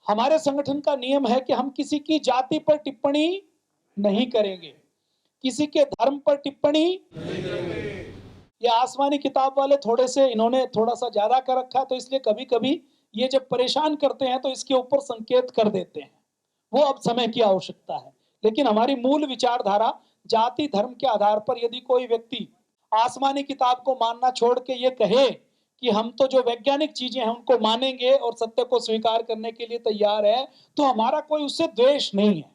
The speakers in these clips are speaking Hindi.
हमारे संगठन का नियम है कि हम किसी की जाति पर टिप्पणी नहीं करेंगे, किसी के धर्म पर टिप्पणी नहीं करेंगे। ये आसमानी किताब वाले थोड़े से इन्होंने थोड़ा सा ज्यादा कर रखा है, तो इसलिए कभी कभी ये जब परेशान करते हैं तो इसके ऊपर संकेत कर देते हैं। वो अब समय की आवश्यकता है, लेकिन हमारी मूल विचारधारा जाति धर्म के आधार पर यदि कोई व्यक्ति आसमानी किताब को मानना छोड़ के ये कहे कि हम तो जो वैज्ञानिक चीजें हैं उनको मानेंगे और सत्य को स्वीकार करने के लिए तैयार है, तो हमारा कोई उससे द्वेष नहीं है।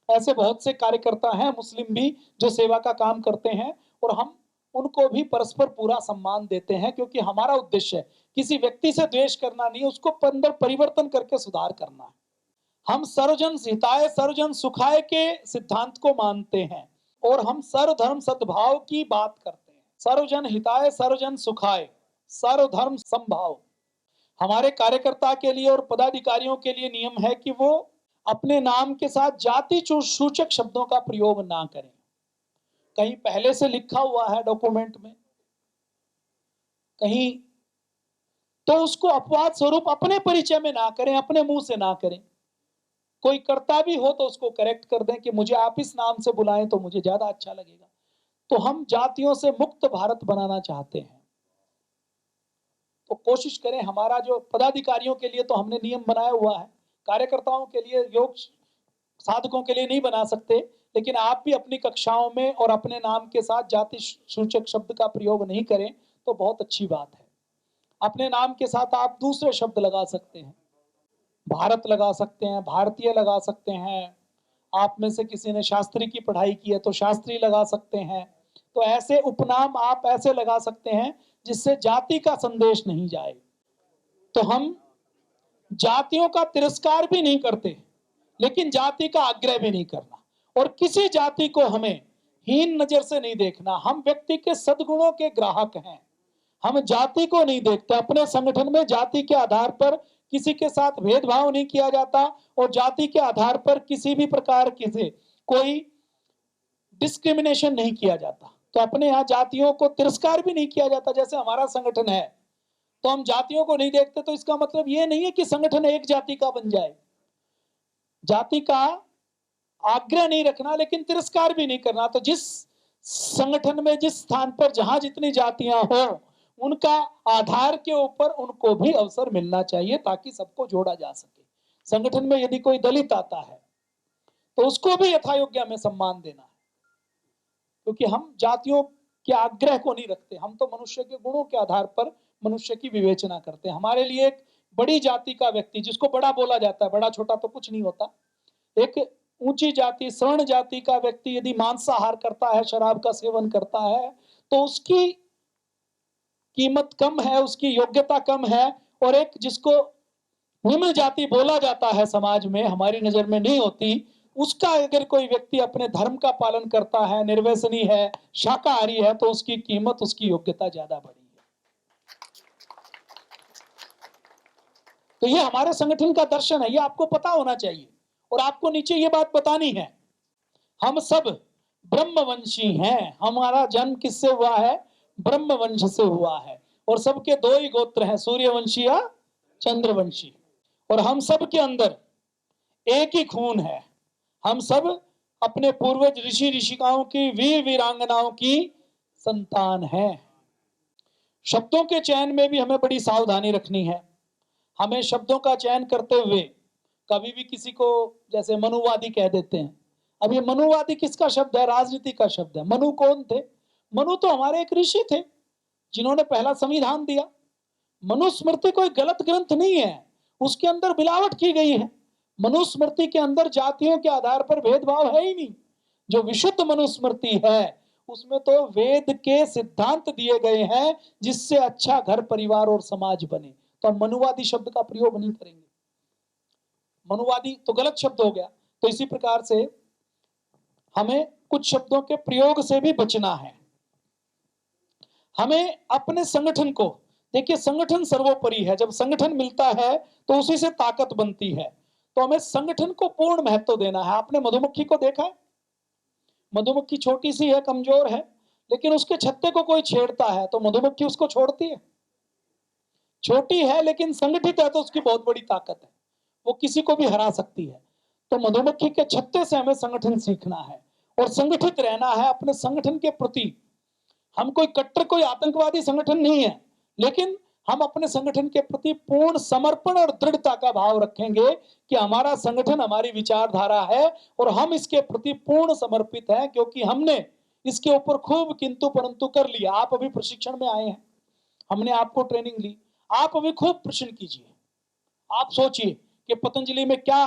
ऐसे बहुत से कार्यकर्ता हैं मुस्लिम भी जो सेवा का काम करते हैं, और हम उनको भी परस्पर पूरा सम्मान देते हैं, क्योंकि हमारा उद्देश्य है किसी व्यक्ति से द्वेष करना नहीं, उसको अंदर परिवर्तन करके सुधार करना है। हम सर्वजन हिताय सर्वजन सुखाय के सिद्धांत को मानते हैं और हम सर्वधर्म सद्भाव की बात करते हैं। सर्वजन हिताय सर्वजन सुखाय, सर्वधर्म समभाव। हमारे कार्यकर्ता के लिए और पदाधिकारियों के लिए नियम है कि वो अपने नाम के साथ जाति सूचक शब्दों का प्रयोग ना करें। कहीं पहले से लिखा हुआ है डॉक्यूमेंट में, कहीं तो उसको अपवाद स्वरूप अपने परिचय में ना करें, अपने मुंह से ना करें। कोई करता भी हो तो उसको करेक्ट कर दें कि मुझे आप इस नाम से बुलाएं तो मुझे ज्यादा अच्छा लगेगा। तो हम जातियों से मुक्त भारत बनाना चाहते हैं, तो कोशिश करें। हमारा जो पदाधिकारियों के लिए तो हमने नियम बनाया हुआ है, कार्यकर्ताओं के लिए, योग साधकों के लिए नहीं बना सकते, लेकिन आप भी अपनी कक्षाओं में और अपने नाम के साथ जाति सूचक शब्द का प्रयोग नहीं करें तो बहुत अच्छी बात है। अपने नाम के साथ आप दूसरे शब्द लगा सकते हैं, भारत लगा सकते हैं, भारतीय लगा सकते हैं। आप में से किसी ने शास्त्री की पढ़ाई की है तो शास्त्री लगा सकते हैं। तो ऐसे उपनाम आप ऐसे लगा सकते हैं जिससे जाति का संदेश नहीं जाए। तो हम जातियों का तिरस्कार भी नहीं करते, लेकिन जाति का आग्रह भी नहीं करना, और किसी जाति को हमें हीन नजर से नहीं देखना। हम व्यक्ति के सद्गुणों के ग्राहक हैं, हम जाति को नहीं देखते। अपने संगठन में जाति के आधार पर किसी के साथ भेदभाव नहीं किया जाता, और जाति के आधार पर किसी भी प्रकार से कोई डिस्क्रिमिनेशन नहीं किया जाता। तो अपने यहाँ जातियों को तिरस्कार भी नहीं किया जाता। जैसे हमारा संगठन है तो हम जातियों को नहीं देखते, तो इसका मतलब ये नहीं है कि संगठन एक जाति का बन जाए। जाति का आग्रह नहीं रखना, लेकिन तिरस्कार भी नहीं करना। तो जिस संगठन में, जिस स्थान पर जहां जितनी जातियां हो, उनका आधार के ऊपर उनको भी अवसर मिलना चाहिए ताकि सबको जोड़ा जा सके। संगठन में यदि कोई दलित आता है तो उसको भी यथायोग्य में सम्मान देना है, क्योंकि हम जातियों के आग्रह को नहीं रखते। हम तो मनुष्य के गुणों के आधार पर मनुष्य की विवेचना करते हैं। हमारे लिए एक बड़ी जाति का व्यक्ति, जिसको बड़ा बोला जाता है, बड़ा छोटा तो कुछ नहीं होता, एक ऊंची जाति, स्वर्ण जाति का व्यक्ति यदि मांसाहार करता है, शराब का सेवन करता है, तो उसकी कीमत कम है, उसकी योग्यता कम है। और एक जिसको निम्न जाति बोला जाता है समाज में, हमारी नजर में नहीं होती, उसका अगर कोई व्यक्ति अपने धर्म का पालन करता है, निर्व्यसनी है, शाकाहारी है, तो उसकी कीमत, उसकी योग्यता ज्यादा बड़ी है। तो ये हमारे संगठन का दर्शन है, ये आपको पता होना चाहिए, और आपको नीचे ये बात बतानी है, हम सब ब्रह्मवंशी हैं। हमारा जन्म किससे हुआ है? ब्रह्मवंश से हुआ है, और सबके दो ही गोत्र हैं, सूर्यवंशी या चंद्रवंशी। और हम सब के अंदर एक ही खून है। हम सब अपने पूर्वज ऋषि ऋषिकाओं की, वीर वीरांगनाओं की संतान हैं। शब्दों के चयन में भी हमें बड़ी सावधानी रखनी है। हमें शब्दों का चयन करते हुए कभी भी किसी को, जैसे मनुवादी कह देते हैं। अब ये मनुवादी किसका शब्द है? राजनीति का शब्द है। मनु कौन थे? मनु तो हमारे एक ऋषि थे जिन्होंने पहला संविधान दिया। मनुस्मृति कोई गलत ग्रंथ नहीं है, उसके अंदर मिलावट की गई है। मनुस्मृति के अंदर जातियों के आधार पर भेदभाव है ही नहीं। जो विशुद्ध मनुस्मृति है उसमें तो वेद के सिद्धांत दिए गए हैं जिससे अच्छा घर, परिवार और समाज बने। तो हम मनुवादी शब्द का प्रयोग नहीं करेंगे। मनुवादी तो गलत शब्द हो गया। तो इसी प्रकार से हमें कुछ शब्दों के प्रयोग से भी बचना है। हमें अपने संगठन को, देखिए संगठन सर्वोपरि है। जब संगठन मिलता है तो उसी से ताकत बनती है। तो हमें संगठन को पूर्ण महत्व देना है। आपने मधुमक्खी को देखा है? मधुमक्खी छोटी सी है, कमजोर है, लेकिन उसके छत्ते को कोई छेड़ता है तो मधुमक्खी उसको छोड़ती है? छोटी है लेकिन संगठित है तो उसकी बहुत बड़ी ताकत है। वो किसी को भी हरा सकती है। तो मधुमक्खी के छत्ते से हमें संगठन सीखना है और संगठित रहना है अपने संगठन के प्रति। हम कोई कट्टर, कोई आतंकवादी संगठन नहीं है, लेकिन हम अपने संगठन के प्रति पूर्ण समर्पण और दृढ़ता का भाव रखेंगे कि हमारा संगठन हमारी विचारधारा है और हम इसके प्रति पूर्ण समर्पित हैं, क्योंकि हमने इसके ऊपर खूब किंतु परंतु कर लिया। आप अभी प्रशिक्षण में आए हैं, हमने आपको ट्रेनिंग ली, आप अभी खूब प्रश्न कीजिए। आप सोचिए कि पतंजलि में क्या,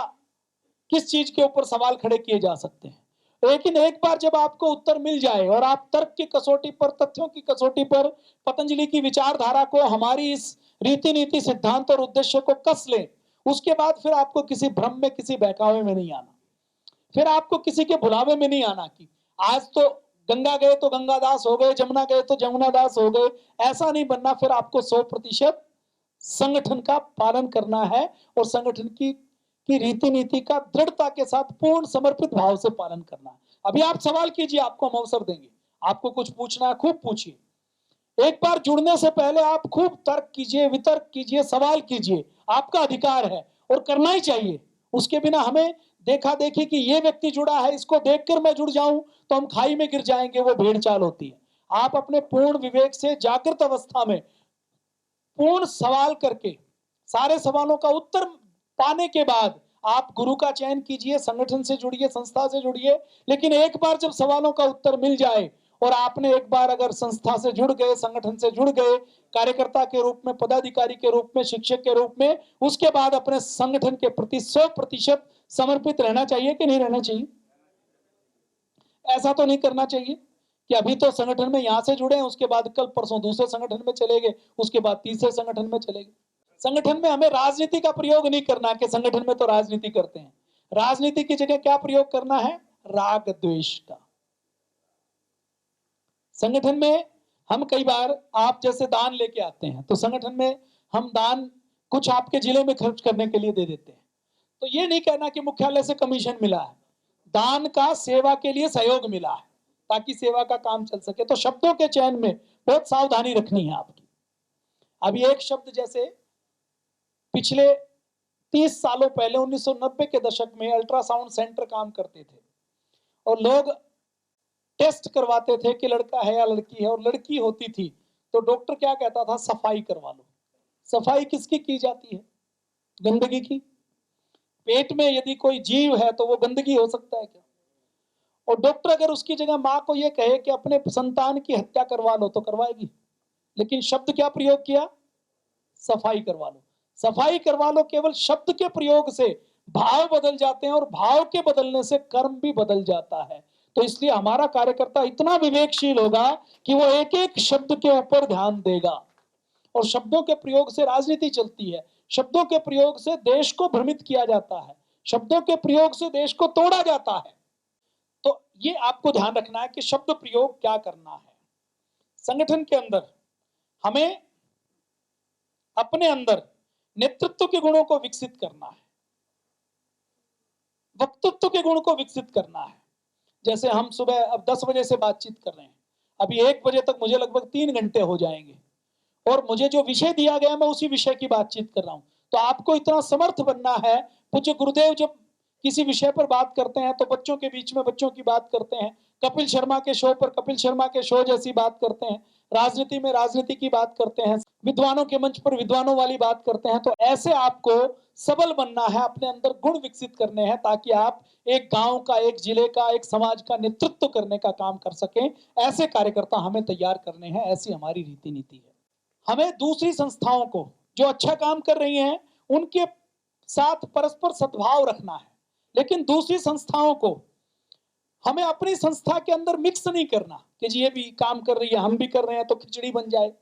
किस चीज के ऊपर सवाल खड़े किए जा सकते हैं। लेकिन एक बार जब आपको उत्तर मिल जाए और आप तर्क की कसौटी पर, तथ्यों की कसौटी पर पतंजलि की विचारधारा को, हमारी इस रीति नीति, सिद्धांत और उद्देश्य को कस ले, उसके बाद फिर आपको किसी भ्रम में, किसी बहकावे में नहीं आना, फिर आपको किसी के भुलावे में नहीं आना कि आज तो गंगा गए तो गंगादास हो गए, जमुना गए तो जमुना दास हो गए, ऐसा नहीं बनना। फिर आपको 100% संगठन का पालन करना है और संगठन की रीति नीति का दृढ़ता के साथ पूर्ण समर्पित भाव से पालन करना है। अभी आप सवाल कीजिए, आपको हम अवसर देंगे। आपको कुछ पूछना है, खूब पूछिए। एक बार जुड़ने से पहले आप खूब तर्क कीजिए, वितर्क कीजिए, सवाल कीजिए, आपका अधिकार है और करना ही चाहिए। उसके बिना हमें देखा देखी कि ये व्यक्ति जुड़ा है, इसको देखकर मैं जुड़ जाऊं तो हम खाई में गिर जाएंगे, वो भेड़ चाल होती है। आप अपने पूर्ण विवेक से जागृत अवस्था में पूर्ण सवाल करके सारे सवालों का उत्तर पाने के बाद आप गुरु का चयन कीजिए, संगठन से जुड़िए, संस्था से जुड़िए। लेकिन एक बार जब सवालों का उत्तर मिल जाए और आपने एक बार अगर संस्था से जुड़ गए, संगठन से जुड़ गए, कार्यकर्ता के रूप में, पदाधिकारी के रूप में, शिक्षक के रूप में, उसके बाद अपने संगठन के प्रति 100% समर्पित रहना चाहिए कि नहीं रहना चाहिए? ऐसा तो नहीं करना चाहिए कि अभी तो संगठन में यहां से जुड़े हैं, उसके बाद कल परसों दूसरे संगठन में चले गए, उसके बाद तीसरे संगठन में चले गए। संगठन में हमें राजनीति का प्रयोग नहीं करना कि संगठन में तो राजनीति करते हैं। राजनीति की जगह क्या प्रयोग करना है? राग द्वेष का। संगठन में हम कई बार, आप जैसे दान लेके आते हैं तो संगठन में हम दान कुछ आपके जिले में खर्च करने के लिए दे देते हैं। तो ये नहीं कहना कि मुख्यालय से कमीशन मिला है, दान का सेवा के लिए सहयोग मिला है ताकि सेवा का काम चल सके। तो शब्दों के चयन में बहुत सावधानी रखनी है आपकी। अभी एक शब्द, जैसे पिछले 30 सालों पहले 1990 के दशक में अल्ट्रासाउंड सेंटर काम करते थे और लोग टेस्ट करवाते थे कि लड़का है या लड़की है, और लड़की होती थी तो डॉक्टर क्या कहता था? सफाई करवा लो। सफाई किसकी की जाती है? गंदगी की। पेट में यदि कोई जीव है तो वो गंदगी हो सकता है क्या? और डॉक्टर अगर उसकी जगह मां को ये कहे कि अपने संतान की हत्या करवा लो तो करवाएगी, लेकिन शब्द क्या प्रयोग किया? सफाई करवा लो। सफाई करवा लो, केवल शब्द के प्रयोग से भाव बदल जाते हैं और भाव के बदलने से कर्म भी बदल जाता है। तो इसलिए हमारा कार्यकर्ता इतना विवेकशील होगा कि वो एक एक शब्द के ऊपर ध्यान देगा। और शब्दों के प्रयोग से राजनीति चलती है, शब्दों के प्रयोग से देश को भ्रमित किया जाता है, शब्दों के प्रयोग से देश को तोड़ा जाता है। तो ये आपको ध्यान रखना है कि शब्द प्रयोग क्या करना है। संगठन के अंदर हमें अपने अंदर नेतृत्व के गुणों को विकसित करना है, वक्तृत्व के गुण को विकसित करना है। जैसे हम सुबह अब 10 बजे से बातचीत कर रहे हैं, अभी 1 बजे तक मुझे लगभग 3 घंटे हो जाएंगे और मुझे जो विषय दिया गया मैं उसी विषय की बातचीत कर रहा हूं। तो आपको इतना समर्थ बनना है। पूज्य गुरुदेव जब किसी विषय पर बात करते हैं तो बच्चों के बीच में बच्चों की बात करते हैं, कपिल शर्मा के शो पर कपिल शर्मा के शो जैसी बात करते हैं, राजनीति में राजनीति की बात करते हैं, विद्वानों के मंच पर विद्वानों वाली बात करते हैं। तो ऐसे आपको सबल बनना है, अपने अंदर गुण विकसित करने हैं ताकि आप एक गांव का, एक जिले का, एक समाज का नेतृत्व करने का काम कर सकें। ऐसे कार्यकर्ता हमें तैयार करने हैं, ऐसी हमारी रीति नीति है। हमें दूसरी संस्थाओं को जो अच्छा काम कर रही हैं उनके साथ परस्पर सद्भाव रखना है, लेकिन दूसरी संस्थाओं को हमें अपनी संस्था के अंदर मिक्स नहीं करना कि जी ये भी काम कर रही है हम भी कर रहे हैं तो खिचड़ी बन जाए।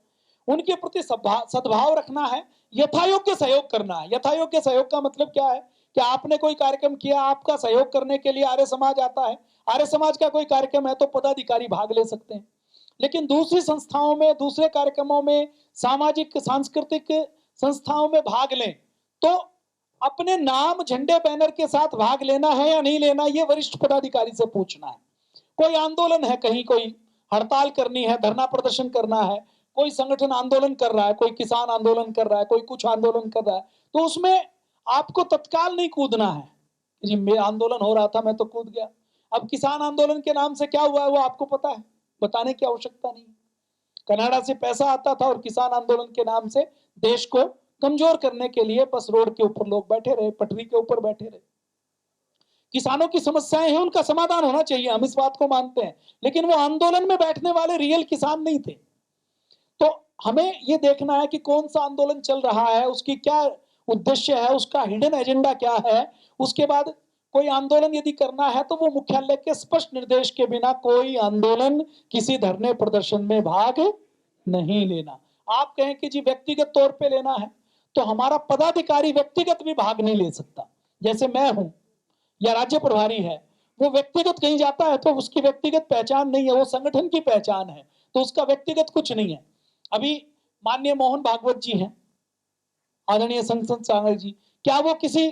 उनके प्रति सद्भाव रखना है, यथायोग्य सहयोग करना है। यथायोग्य सहयोग का मतलब क्या है कि आपने कोई कार्यक्रम किया, आपका सहयोग करने के लिए आर्य समाज आता है, आर्य समाज का कोई कार्यक्रम है तो पदाधिकारी भाग ले सकते हैं। लेकिन दूसरी संस्थाओं में, दूसरे कार्यक्रमों में, सामाजिक सांस्कृतिक संस्थाओं में भाग लें तो अपने नाम झंडे बैनर के साथ भाग लेना है या नहीं लेना, ये वरिष्ठ पदाधिकारी से पूछना है। कोई आंदोलन है, कहीं कोई हड़ताल करनी है, धरना प्रदर्शन करना है, कोई संगठन आंदोलन कर रहा है, कोई किसान आंदोलन कर रहा है, कोई कुछ आंदोलन कर रहा है, तो उसमें आपको तत्काल नहीं कूदना है जी, मेरा आंदोलन हो रहा था मैं तो कूद गया। अब किसान आंदोलन के नाम से क्या हुआ है वो आपको पता है, बताने की आवश्यकता नहीं। कनाडा से पैसा आता था और किसान आंदोलन के नाम से देश को कमजोर करने के लिए बस रोड के ऊपर लोग बैठे रहे, पटरी के ऊपर बैठे रहे। किसानों की समस्याएं हैं, उनका समाधान होना चाहिए, हम इस बात को मानते हैं, लेकिन वो आंदोलन में बैठने वाले रियल किसान नहीं थे। तो हमें ये देखना है कि कौन सा आंदोलन चल रहा है, उसकी क्या उद्देश्य है, उसका हिडन एजेंडा क्या है। उसके बाद कोई आंदोलन यदि करना है तो वो मुख्यालय के स्पष्ट निर्देश के बिना कोई आंदोलन, किसी धरने प्रदर्शन में भाग नहीं लेना। आप कहें कि जी व्यक्तिगत तौर पे लेना है, तो हमारा पदाधिकारी व्यक्तिगत भी भाग नहीं ले सकता। जैसे मैं हूं या राज्य प्रभारी है, वो व्यक्तिगत कहीं जाता है तो उसकी व्यक्तिगत पहचान नहीं है, वो संगठन की पहचान है, तो उसका व्यक्तिगत कुछ नहीं है। अभी माननीय मोहन भागवत जी हैं, आदरणीय संसद सागर जी, क्या वो किसी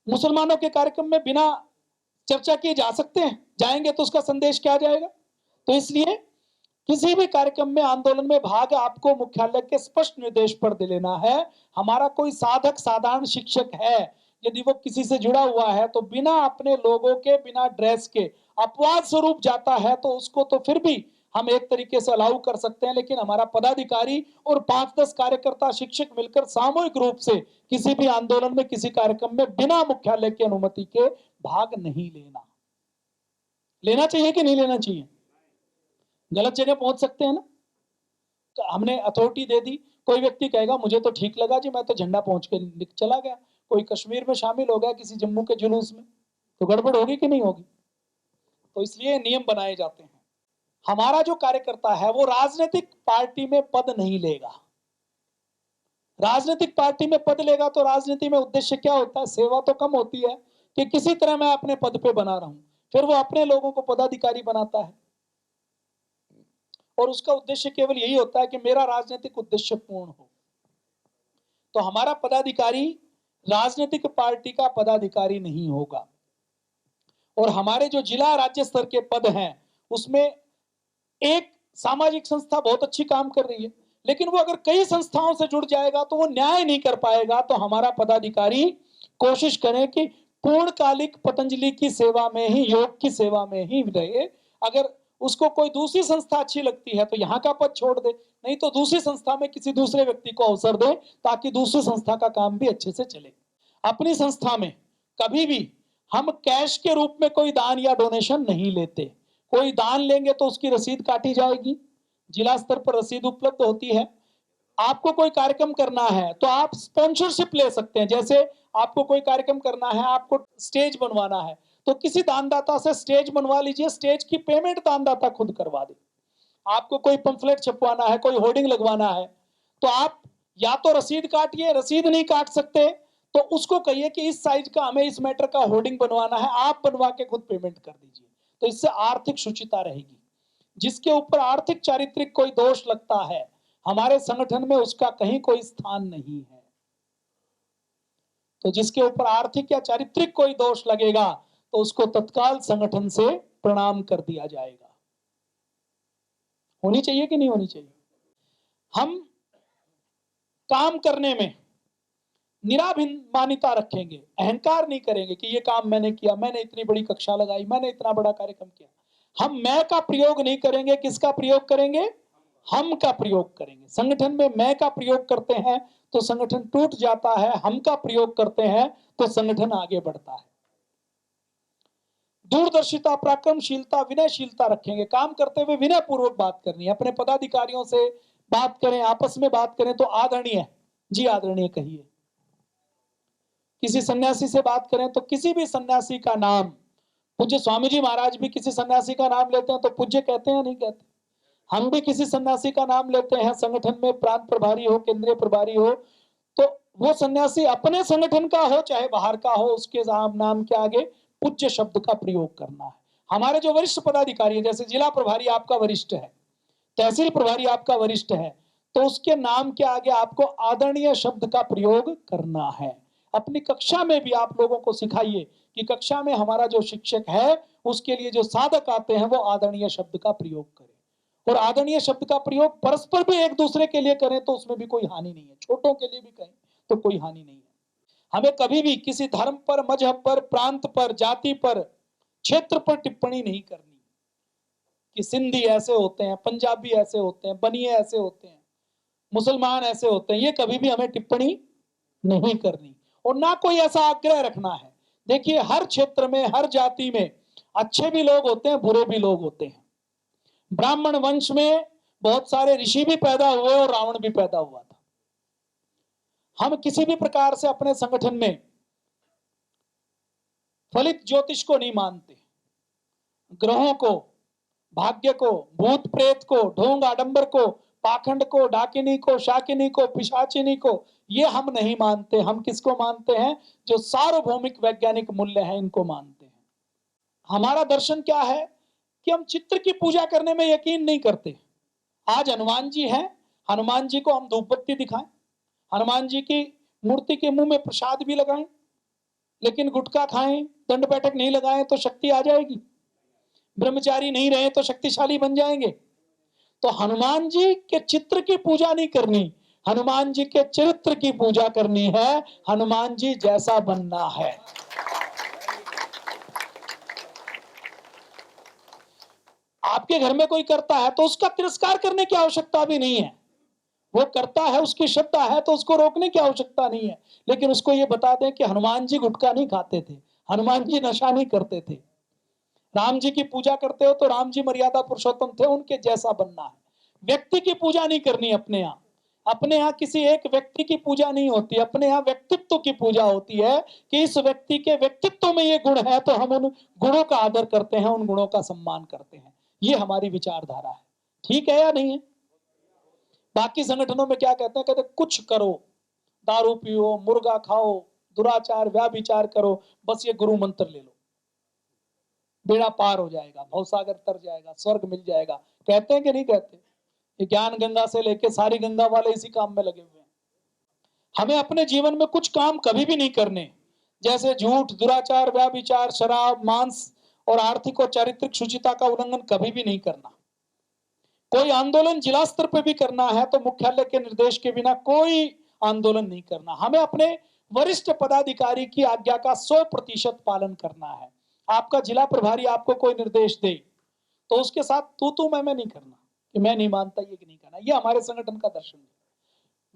मुसलमानों के कार्यक्रम में बिना चर्चा किए जा सकते हैं? जाएंगे तो उसका संदेश क्या जाएगा? तो इसलिए किसी भी कार्यक्रम में, आंदोलन में भाग आपको मुख्यालय के स्पष्ट निर्देश पर दे लेना है। हमारा कोई साधक साधारण शिक्षक है, यदि वो किसी से जुड़ा हुआ है तो बिना अपने लोगों के, बिना ड्रेस के अपवाद स्वरूप जाता है तो उसको तो फिर भी हम एक तरीके से अलाउ कर सकते हैं, लेकिन हमारा पदाधिकारी और 5-10 कार्यकर्ता शिक्षक मिलकर सामूहिक रूप से किसी भी आंदोलन में, किसी कार्यक्रम में बिना मुख्यालय की अनुमति के भाग नहीं लेना। लेना चाहिए कि नहीं लेना चाहिए? गलत जगह पहुंच सकते हैं ना। तो हमने अथॉरिटी दे दी, कोई व्यक्ति कहेगा मुझे तो ठीक लगा जी, मैं तो झंडा पहुंच के चला गया, कोई कश्मीर में शामिल हो गया किसी जम्मू के जुलूस में, तो गड़बड़ होगी कि नहीं होगी? तो इसलिए नियम बनाए जाते हैं। हमारा जो कार्यकर्ता है वो राजनीतिक पार्टी में पद नहीं लेगा। राजनीतिक पार्टी में पद लेगा तो राजनीति में उद्देश्य क्या होता है? सेवा तो कम होती है कि किसी तरह मैं अपने पद पे बना रहूं, फिर वो अपने लोगों को पदाधिकारी बनाता है और उसका उद्देश्य केवल यही होता है कि मेरा राजनीतिक उद्देश्य पूर्ण हो। तो हमारा पदाधिकारी राजनीतिक पार्टी का पदाधिकारी नहीं होगा। और हमारे जो जिला राज्य स्तर के पद हैं उसमें एक सामाजिक संस्था बहुत अच्छी काम कर रही है, लेकिन वो अगर कई संस्थाओं से जुड़ जाएगा तो वो न्याय नहीं कर पाएगा। तो हमारा पदाधिकारी कोशिश करें कि पूर्णकालिक पतंजलि की सेवा में ही, योग की सेवा में ही रहे। अगर उसको कोई दूसरी संस्था अच्छी लगती है तो यहाँ का पद छोड़ दे, नहीं तो दूसरी संस्था में किसी दूसरे व्यक्ति को अवसर दे ताकि दूसरी संस्था का काम भी अच्छे से चले। अपनी संस्था में कभी भी हम कैश के रूप में कोई दान या डोनेशन नहीं लेते। कोई दान लेंगे तो उसकी रसीद काटी जाएगी, जिला स्तर पर रसीद उपलब्ध होती है। आपको कोई कार्यक्रम करना है तो आप स्पॉन्सरशिप ले सकते हैं। जैसे आपको कोई कार्यक्रम करना है, आपको स्टेज बनवाना है तो किसी दानदाता से स्टेज बनवा लीजिए, स्टेज की पेमेंट दानदाता खुद करवा दे। आपको कोई पंफलेट छपवाना है, कोई होर्डिंग लगवाना है तो आप या तो रसीद काटिए, रसीद नहीं काट सकते तो उसको कहिए कि इस साइज का हमें इस मैटर का होर्डिंग बनवाना है, आप बनवा के खुद पेमेंट कर दीजिए। तो इससे आर्थिक शुचिता रहेगी। जिसके ऊपर आर्थिक चारित्रिक कोई दोष लगता है हमारे संगठन में उसका कहीं कोई स्थान नहीं है। तो जिसके ऊपर आर्थिक या चारित्रिक कोई दोष लगेगा तो उसको तत्काल संगठन से प्रणाम कर दिया जाएगा। होनी चाहिए कि नहीं होनी चाहिए? हम काम करने में निराभिमानिता रखेंगे, अहंकार नहीं करेंगे कि ये काम मैंने किया, मैंने इतनी बड़ी कक्षा लगाई, मैंने इतना बड़ा कार्यक्रम किया। हम मैं का प्रयोग नहीं करेंगे, किसका प्रयोग करेंगे? हम का प्रयोग करेंगे। संगठन में मैं का प्रयोग करते हैं तो संगठन टूट जाता है, हम का प्रयोग करते हैं तो संगठन आगे बढ़ता है। दूरदर्शिता, पराक्रमशीलता, विनयशीलता रखेंगे। काम करते हुए विनय पूर्वक बात करनी है। अपने पदाधिकारियों से बात करें, आपस में बात करें तो आदरणीय जी, आदरणीय कहिए। किसी सन्यासी से बात करें तो किसी भी सन्यासी का नाम, पूज्य स्वामी जी महाराज भी किसी सन्यासी का नाम लेते हैं तो पूज्य कहते हैं, नहीं कहते? हम भी किसी सन्यासी का नाम लेते हैं, संगठन में प्रांत प्रभारी हो, केंद्रीय प्रभारी हो, तो वो सन्यासी अपने संगठन का हो चाहे बाहर का हो, उसके नाम के आगे पूज्य शब्द का प्रयोग करना है। हमारे जो वरिष्ठ पदाधिकारी है, जैसे जिला प्रभारी आपका वरिष्ठ है, तहसील प्रभारी आपका वरिष्ठ है, तो उसके नाम के आगे आपको आदरणीय शब्द का प्रयोग करना है। अपनी कक्षा में भी आप लोगों को सिखाइए कि कक्षा में हमारा जो शिक्षक है उसके लिए जो साधक आते हैं वो आदरणीय शब्द का प्रयोग करें। और आदरणीय शब्द का प्रयोग परस्पर भी एक दूसरे के लिए करें तो उसमें भी कोई हानि नहीं है, छोटों के लिए भी कहें तो कोई हानि नहीं है। हमें कभी भी किसी धर्म पर, मजहब पर, प्रांत पर, जाति पर, क्षेत्र पर टिप्पणी नहीं करनी कि सिंधी ऐसे होते हैं, पंजाबी ऐसे होते हैं, बनिए ऐसे होते हैं, मुसलमान ऐसे होते हैं। ये कभी भी हमें टिप्पणी नहीं करनी और ना कोई ऐसा आग्रह रखना है। देखिए, हर क्षेत्र में, हर जाति में अच्छे भी लोग होते हैं, बुरे भी लोग होते हैं। ब्राह्मण वंश में बहुत सारे ऋषि भी पैदा हुए और रावण भी पैदा हुआ था। हम किसी भी प्रकार से अपने संगठन में फलित ज्योतिष को नहीं मानते। ग्रहों को, भाग्य को, भूत प्रेत को, ढोंग आडंबर को, पाखंड को, डाकिनी को, शाकिनी को, पिशाचिनी को, ये हम नहीं मानते। हम किसको मानते हैं? जो सार्वभौमिक वैज्ञानिक मूल्य हैं, इनको मानते हैं। हमारा दर्शन क्या है कि हम चित्र की पूजा करने में यकीन नहीं करते। आज हनुमान जी हैं, हनुमान जी को हम धूप बत्ती दिखाएं, हनुमान जी की मूर्ति के मुंह में प्रसाद भी लगाएं, लेकिन गुटखा खाएं, दंड बैठक नहीं लगाएं तो शक्ति आ जाएगी। ब्रह्मचारी नहीं रहे तो शक्तिशाली बन जाएंगे। तो हनुमान जी के चित्र की पूजा नहीं करनी, हनुमान जी के चरित्र की पूजा करनी है। हनुमान जी जैसा बनना है। आपके घर में कोई करता है तो उसका तिरस्कार करने की आवश्यकता भी नहीं है। वो करता है, उसकी श्रद्धा है, तो उसको रोकने की आवश्यकता नहीं है। लेकिन उसको ये बता दें कि हनुमान जी गुटखा नहीं खाते थे, हनुमान जी नशा नहीं करते थे। राम जी की पूजा करते हो तो राम जी मर्यादा पुरुषोत्तम थे, उनके जैसा बनना है। व्यक्ति की पूजा नहीं करनी अपने यहाँ। अपने यहाँ किसी एक व्यक्ति की पूजा नहीं होती, अपने यहाँ व्यक्तित्व की पूजा होती है कि इस व्यक्ति के व्यक्तित्व में ये गुण है तो हम उन गुणों का आदर करते हैं, उन गुणों का सम्मान करते हैं। ये हमारी विचारधारा है। ठीक है या नहीं है? बाकी संगठनों में क्या कहते हैं? कहते कुछ करो, दारू पियो, मुर्गा खाओ, दुराचार व्याभिचार करो, बस ये गुरु मंत्र ले लो, बेड़ा पार हो जाएगा, भवसागर तर जाएगा, स्वर्ग मिल जाएगा। कहते हैं कि नहीं कहते? ये ज्ञान गंगा से लेके सारी गंगा वाले इसी काम में लगे हुए हैं। हमें अपने जीवन में कुछ काम कभी भी नहीं करने, जैसे झूठ, दुराचार, व्याभिचार, शराब, मांस और आर्थिक और चारित्रिक शुचिता का उल्लंघन कभी भी नहीं करना। कोई आंदोलन जिला स्तर पर भी करना है तो मुख्यालय के निर्देश के बिना कोई आंदोलन नहीं करना। हमें अपने वरिष्ठ पदाधिकारी की आज्ञा का 100% पालन करना है। आपका जिला प्रभारी आपको कोई निर्देश दे तो उसके साथ तू मैं नहीं करना कि मैं नहीं मानता, ये नहीं करना। ये हमारे संगठन का दर्शन है।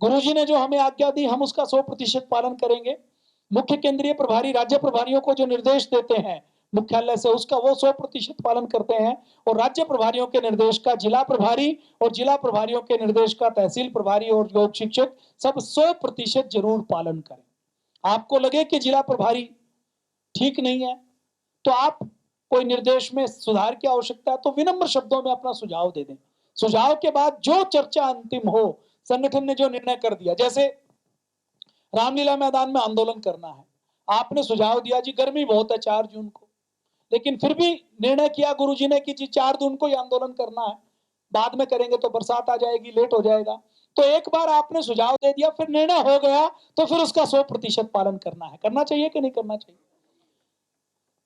गुरुजी ने जो हमें आज्ञा दी हम उसका 100% पालन करेंगे। मुख्य केंद्रीय प्रभारी राज्य प्रभारियों को जो निर्देश देते हैं मुख्यालय से, उसका वो 100% पालन करते हैं। और राज्य प्रभारियों के निर्देश का जिला प्रभारी और जिला प्रभारियों के निर्देश का तहसील प्रभारी और योग शिक्षक सब 100% जरूर पालन करें। आपको लगे कि जिला प्रभारी ठीक नहीं है तो आप कोई निर्देश में सुधार की आवश्यकता है तो विनम्र शब्दों में अपना सुझाव दे दें। सुझाव के बाद जो चर्चा अंतिम हो, संगठन ने जो निर्णय कर दिया, जैसे रामलीला मैदान में आंदोलन करना है, आपने सुझाव दिया जी गर्मी बहुत है 4 जून को, लेकिन फिर भी निर्णय किया गुरुजी ने कि जी 4 जून को ही आंदोलन करना है, बाद में करेंगे तो बरसात आ जाएगी, लेट हो जाएगा। तो एक बार आपने सुझाव दे दिया, फिर निर्णय हो गया तो फिर उसका 100% पालन करना है। करना चाहिए कि नहीं करना चाहिए?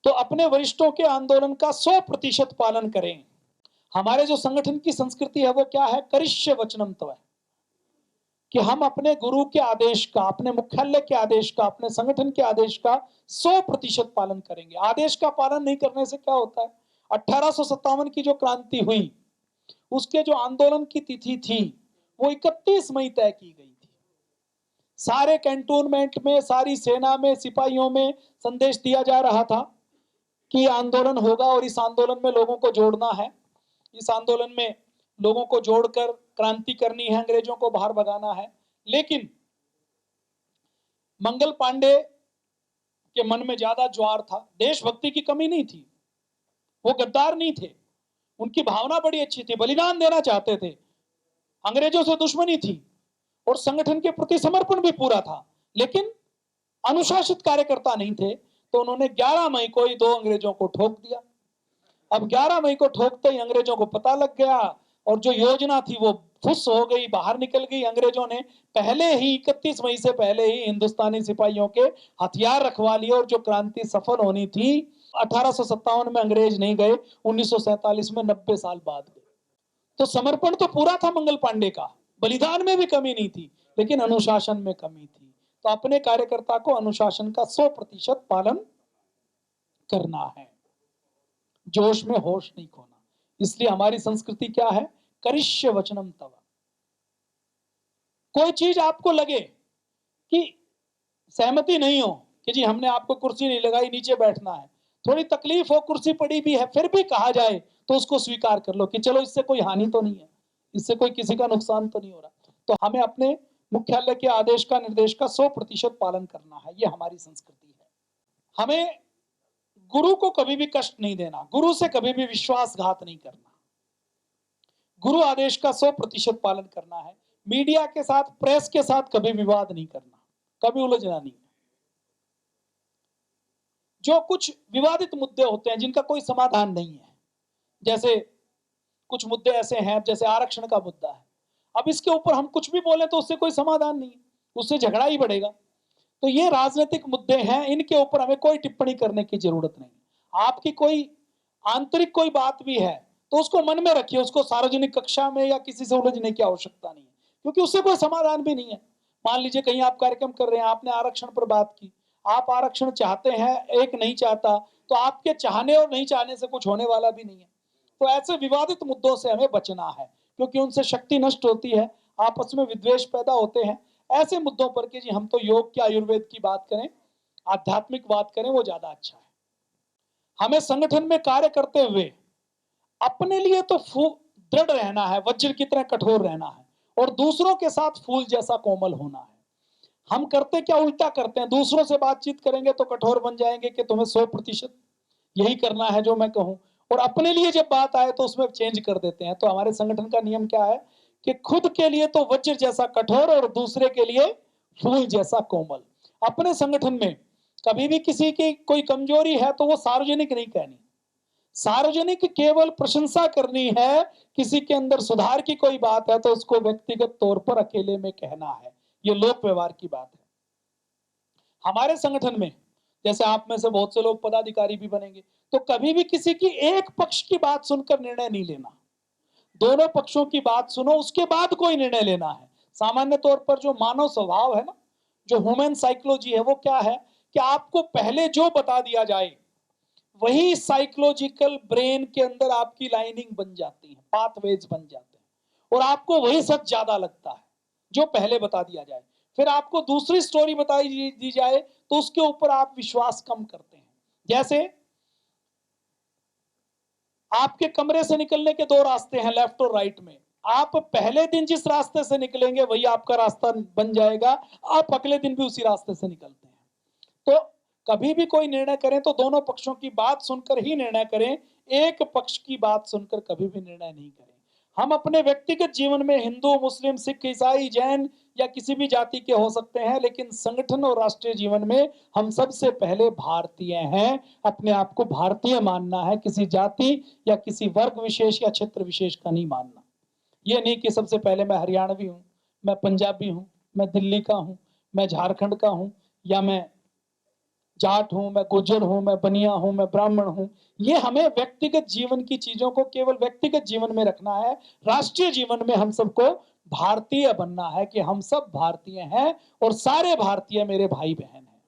तो अपने वरिष्ठों के आंदोलन का 100% पालन करें। हमारे जो संगठन की संस्कृति है वो क्या है? करिष्य वचनम तव है, कि हम अपने गुरु के आदेश का, अपने मुख्यालय के आदेश का, अपने संगठन के आदेश का 100% पालन करेंगे। आदेश का पालन नहीं करने से क्या होता है? 1857 की जो क्रांति हुई उसके जो आंदोलन की तिथि थी वो 31 मई तय की गई थी। सारे कैंटोनमेंट में, सारी सेना में, सिपाहियों में संदेश दिया जा रहा था कि आंदोलन होगा और इस आंदोलन में लोगों को जोड़ना है, इस आंदोलन में लोगों को जोड़कर क्रांति करनी है, अंग्रेजों को बाहर भगाना है। लेकिन मंगल पांडे के मन में ज्यादा ज्वार था, देशभक्ति की कमी नहीं थी, वो गद्दार नहीं थे, उनकी भावना बड़ी अच्छी थी, बलिदान देना चाहते थे, अंग्रेजों से दुश्मनी थी और संगठन के प्रति समर्पण भी पूरा था, लेकिन अनुशासित कार्यकर्ता नहीं थे। तो उन्होंने 11 मई को ही 2 अंग्रेजों को ठोक दिया। अब 11 मई को ठोकते ही अंग्रेजों को पता लग गया और जो योजना थी वो फुस हो गई, बाहर निकल गई। अंग्रेजों ने पहले ही 31 मई से पहले ही हिंदुस्तानी सिपाहियों के हथियार रखवा लिए और जो क्रांति सफल होनी थी 1857 में अंग्रेज नहीं गए, 1947 में 90 साल बाद गए। तो समर्पण तो पूरा था मंगल पांडे का, बलिदान में भी कमी नहीं थी, लेकिन अनुशासन में कमी थी। तो अपने कार्यकर्ता को अनुशासन का 100% पालन करना है, जोश में होश नहीं खोना। इसलिए हमारी संस्कृति क्या है, करिष्य वचनम तव। कोई चीज आपको लगे कि सहमति नहीं हो कि जी हमने आपको कुर्सी नहीं लगाई, नीचे बैठना है, थोड़ी तकलीफ हो, कुर्सी पड़ी भी है, फिर भी कहा जाए तो उसको स्वीकार कर लो कि चलो इससे कोई हानि तो नहीं है, इससे कोई किसी का नुकसान तो नहीं हो रहा। तो हमें अपने मुख्यालय के आदेश का, निर्देश का 100% पालन करना है, ये हमारी संस्कृति है। हमें गुरु को कभी भी कष्ट नहीं देना, गुरु से कभी भी विश्वासघात नहीं करना, गुरु आदेश का 100% पालन करना है। मीडिया के साथ, प्रेस के साथ कभी विवाद नहीं करना, कभी उलझना नहीं। जो कुछ विवादित मुद्दे होते हैं जिनका कोई समाधान नहीं है, जैसे कुछ मुद्दे ऐसे हैं, जैसे आरक्षण का मुद्दा है, अब इसके ऊपर हम कुछ भी बोले तो उससे कोई समाधान नहीं है, उससे झगड़ा ही बढ़ेगा। तो ये राजनीतिक मुद्दे हैं, इनके ऊपर हमें कोई टिप्पणी करने की जरूरत नहीं। आपकी कोई आंतरिक कोई बात भी है तो उसको मन में रखिए, उसको सार्वजनिक कक्षा में या किसी से उलझने की आवश्यकता नहीं है, क्योंकि उससे कोई समाधान भी नहीं है। मान लीजिए कहीं आप कार्यक्रम कर रहे हैं, आपने आरक्षण पर बात की, आप आरक्षण चाहते हैं, एक नहीं चाहता, तो आपके चाहने और नहीं चाहने से कुछ होने वाला भी नहीं है। तो ऐसे विवादित मुद्दों से हमें बचना है, क्योंकि उनसे शक्ति नष्ट होती है, आपस में विद्वेष पैदा होते हैं। ऐसे मुद्दों पर कि जी हम तो योग की, आयुर्वेद की बात करें, आध्यात्मिक बात करें, वो ज्यादा अच्छा है। हमें संगठन में कार्य करते हुए अपने लिए तो दृढ़ रहना है, वज्र की तरह कठोर रहना है, और दूसरों के साथ फूल जैसा कोमल होना है। हम करते क्या, उल्टा करते हैं, दूसरों से बातचीत करेंगे तो कठोर बन जाएंगे कि तुम्हें 100% यही करना है जो मैं कहूं, और अपने लिए जब बात आए तो उसमें चेंज कर देते हैं। तो हमारे संगठन का नियम क्या है कि खुद के लिए तो वज्र जैसा कठोर और दूसरे के लिए फूल जैसा कोमल। अपने संगठन में कभी भी किसी की कोई कमजोरी है तो वो सार्वजनिक नहीं कहनी, सार्वजनिक केवल प्रशंसा करनी है। किसी के अंदर सुधार की कोई बात है तो उसको व्यक्तिगत तौर पर अकेले में कहना है, ये लोक व्यवहार की बात है। हमारे संगठन में जैसे आप में से बहुत से लोग पदाधिकारी भी बनेंगे, तो कभी भी किसी की एक पक्ष की बात सुनकर निर्णय नहीं लेना, दोनों पक्षों की बात सुनो, उसके बाद कोई निर्णय लेना है। सामान्य तौर पर जो मानव स्वभाव है ना, जो ह्यूमन साइकोलॉजी है, वो क्या है कि आपको पहले जो बता दिया जाए वही साइकोलॉजिकल ब्रेन के अंदर आपकी लाइनिंग बन जाती है, पाथवेज बन जाते हैं, और आपको वही सच ज्यादा लगता है जो पहले बता दिया जाए। फिर आपको दूसरी स्टोरी बताई दी जाए तो उसके ऊपर आप विश्वास कम करते हैं। जैसे आपके कमरे से निकलने के दो रास्ते हैं, लेफ्ट और राइट में, आप पहले दिन जिस रास्ते से निकलेंगे वही आपका रास्ता बन जाएगा, आप अगले दिन भी उसी रास्ते से निकलते हैं। तो कभी भी कोई निर्णय करें तो दोनों पक्षों की बात सुनकर ही निर्णय करें, एक पक्ष की बात सुनकर कभी भी निर्णय नहीं करें। हम अपने व्यक्तिगत जीवन में हिंदू, मुस्लिम, सिख, ईसाई, जैन या किसी भी जाति के हो सकते हैं, लेकिन संगठन और राष्ट्रीय जीवन में हम सबसे पहले भारतीय हैं। अपने आप को भारतीय मानना है, किसी जाति या किसी वर्ग विशेष या क्षेत्र विशेष का नहीं मानना। ये नहीं कि सबसे पहले मैं हरियाणवी हूं, मैं पंजाबी हूं, मैं दिल्ली का हूं, मैं झारखंड का हूं, या मैं जाट हूं, मैं गुर्जर हूं, मैं बनिया हूं, मैं ब्राह्मण हूं। ये हमें व्यक्तिगत जीवन की चीजों को केवल व्यक्तिगत जीवन में रखना है। राष्ट्रीय जीवन में हम सबको भारतीय बनना है कि हम सब भारतीय हैं और सारे भारतीय मेरे भाई बहन हैं।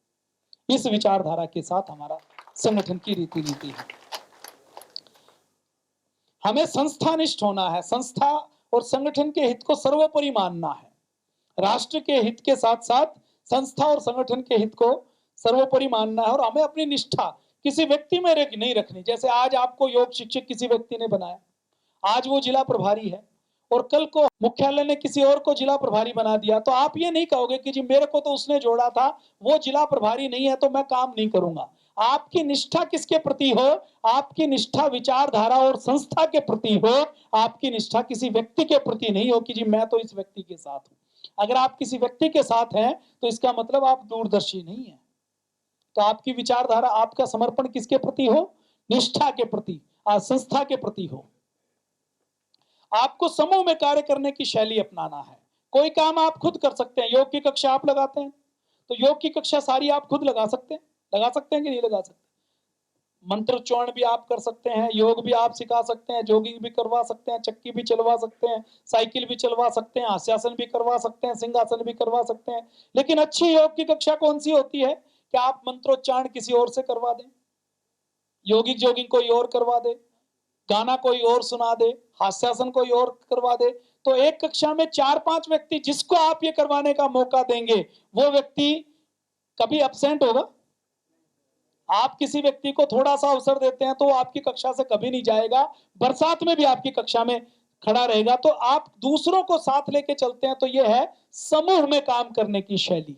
इस विचारधारा के साथ हमारा संगठन की रीति नीति है। हमें संस्थानिष्ठ होना है, संस्था और संगठन के हित को सर्वोपरि मानना है। राष्ट्र के हित के साथ साथ संस्था और संगठन के हित को सर्वोपरि मानना है, और हमें अपनी निष्ठा किसी व्यक्ति में नहीं रखनी। जैसे आज आपको योग शिक्षक किसी व्यक्ति ने बनाया, आज वो जिला प्रभारी है, और कल को मुख्यालय ने किसी और को जिला प्रभारी बना दिया, तो आप ये नहीं कहोगे कि जी मेरे को तो उसने जोड़ा था, वो जिला प्रभारी नहीं है तो मैं काम नहीं करूंगा। आपकी निष्ठा किसके प्रति हो? आपकी निष्ठा विचारधारा और संस्था के प्रति हो। आपकी निष्ठा किसी व्यक्ति के प्रति नहीं हो कि जी मैं तो इस व्यक्ति के साथ हूं। अगर आप किसी व्यक्ति के साथ हैं तो इसका मतलब आप दूरदर्शी नहीं है। तो आपकी विचारधारा, आपका समर्पण किसके प्रति हो? निष्ठा के प्रति, संस्था के प्रति हो। आपको समूह में कार्य करने की शैली अपनाना है। कोई काम आप खुद कर सकते हैं, योग की कक्षा आप लगाते हैं तो योग की कक्षा सारी आप खुद लगा सकते हैं कि नहीं लगा सकते? मंत्रोच्चारण भी आप कर सकते हैं, योग भी आप सिखा सकते हैं, जॉगिंग भी करवा सकते हैं, चक्की भी चलवा सकते हैं, साइकिल भी चलवा सकते हैं, हास्यासन भी करवा सकते हैं, सिंहासन भी करवा सकते हैं। लेकिन अच्छी योग की कक्षा कौन सी होती है कि आप मंत्रोच्चारण किसी और से करवा दें, योगिक जॉगिंग कोई और करवा दे, गाना कोई और सुना दे, हास्यासन कोई और करवा दे। तो एक कक्षा में 4-5 व्यक्ति जिसको आप ये करवाने का मौका देंगे, वो व्यक्ति कभी एब्सेंट होगा? आप किसी व्यक्ति को थोड़ा-सा अवसर देते हैं तो वो आपकी कक्षा से कभी नहीं जाएगा, बरसात में भी आपकी कक्षा में खड़ा रहेगा। तो आप दूसरों को साथ लेके चलते हैं तो ये है समूह में काम करने की शैली।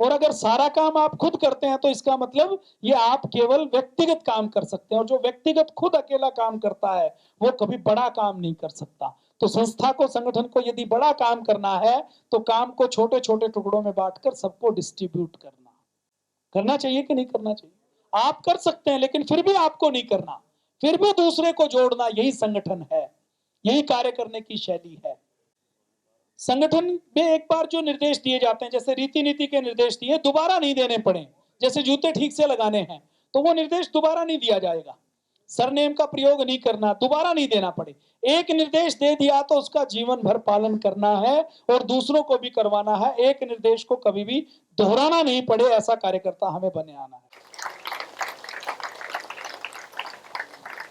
और अगर सारा काम आप खुद करते हैं तो इसका मतलब ये आप केवल व्यक्तिगत काम कर सकते हैं, और जो व्यक्तिगत खुद अकेला काम करता है वो कभी बड़ा काम नहीं कर सकता। तो संस्था को, संगठन को यदि बड़ा काम करना है तो काम को छोटे-छोटे टुकड़ों में बांटकर सबको डिस्ट्रीब्यूट करना चाहिए कि नहीं करना चाहिए? आप कर सकते हैं लेकिन फिर भी आपको नहीं करना, फिर भी दूसरे को जोड़ना, यही संगठन है, यही कार्य करने की शैली है। संगठन में एक बार जो निर्देश दिए जाते हैं, जैसे रीति नीति के निर्देश दिए, दोबारा नहीं देने पड़े, जैसे जूते ठीक से लगाने हैं तो वो निर्देश दोबारा नहीं दिया जाएगा, सरनेम का प्रयोग नहीं करना, दोबारा नहीं देना पड़े। एक निर्देश दे दिया तो उसका जीवन भर पालन करना है और दूसरों को भी करवाना है। एक निर्देश को कभी भी दोहराना नहीं पड़े, ऐसा कार्यकर्ता हमें बने आना है।